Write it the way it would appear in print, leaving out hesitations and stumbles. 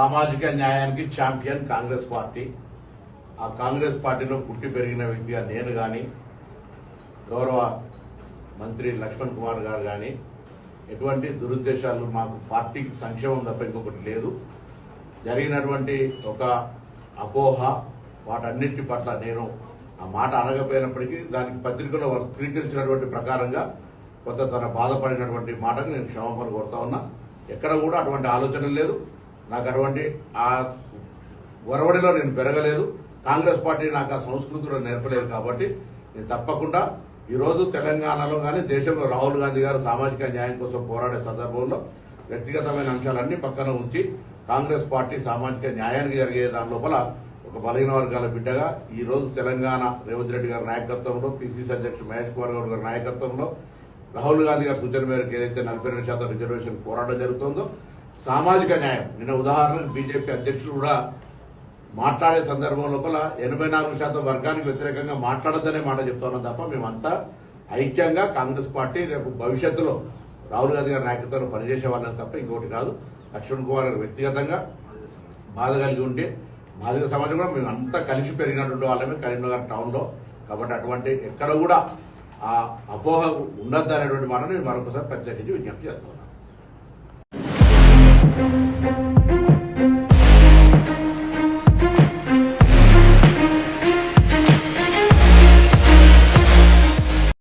సామాజిక న్యాయానికి champion Congress party. ఆ కాంగ్రెస్ పార్టీలో పుట్టి పెరిగిన వ్యక్తిగా నేను కానీ, గౌరవ మంత్రి లక్ష్మణ్ కుమార్ గారు కానీ ఎటువంటి దురుద్దేశాలు, మాకు పార్టీకి సంక్షేమం తప్ప ఇంకొకటి లేదు. జరిగినటువంటి ఒక అపోహ, వాటన్నిటి పట్ల నేను ఆ మాట అనకపోయినప్పటికీ దానికి పత్రికలో స్వీకరించినటువంటి ప్రకారంగా కొంత తన బాధపడినటువంటి మాటకు నేను క్షమాపణ కోరుతా ఉన్నా. ఎక్కడ కూడా అటువంటి ఆలోచన లేదు. నాకు అటువంటి ఆ ఒరవడిలో నేను పెరగలేదు. కాంగ్రెస్ పార్టీ నాకు ఆ సంస్కృతిలో నేర్పలేదు. కాబట్టి నేను తప్పకుండా ఈరోజు తెలంగాణలో కానీ దేశంలో రాహుల్ గాంధీ గారు సామాజిక న్యాయం కోసం పోరాడే సందర్భంలో వ్యక్తిగతమైన అంశాలన్నీ పక్కన ఉంచి కాంగ్రెస్ పార్టీ సామాజిక న్యాయానికి జరిగే దాని లోపల ఒక బలహీన వర్గాల బిడ్డగా ఈ రోజు తెలంగాణ రేవంత్ రెడ్డి గారి నాయకత్వంలో, పిసిసి అధ్యక్షుడు మహేష్ కుమార్ గౌడ్ గారి నాయకత్వంలో, రాహుల్ గాంధీ గారి సూచన మేరకు ఏదైతే 42% రిజర్వేషన్ పోరాటం జరుగుతుందో సామాజిక న్యాయం, నిన్న ఉదాహరణకు బీజేపీ అధ్యక్షుడు కూడా మాట్లాడే సందర్భం లోపల 84% వర్గానికి వ్యతిరేకంగా మాట్లాడద్దనే మాట చెప్తున్నాం తప్ప మేమంతా ఐక్యంగా కాంగ్రెస్ పార్టీ రేపు భవిష్యత్తులో రాహుల్ గాంధీ గారి నాయకత్వంలో పనిచేసే వాళ్ళని తప్ప ఇంకోటి కాదు. లక్ష్మణ్ కుమార్ గారు వ్యక్తిగతంగా బాధ కలిగి ఉంటే మాదిగ సమాజం కూడా మేము అంతా కలిసి పెరిగినటువంటి వాళ్ళమే కరీంనగర్ టౌన్లో. కాబట్టి అటువంటి ఎక్కడ కూడా ఆ అపోహ ఉండద్దు అనేటువంటి మాట నేను మరొకసారి ప్రత్యేకించి విజ్ఞప్తి చేస్తున్నాను.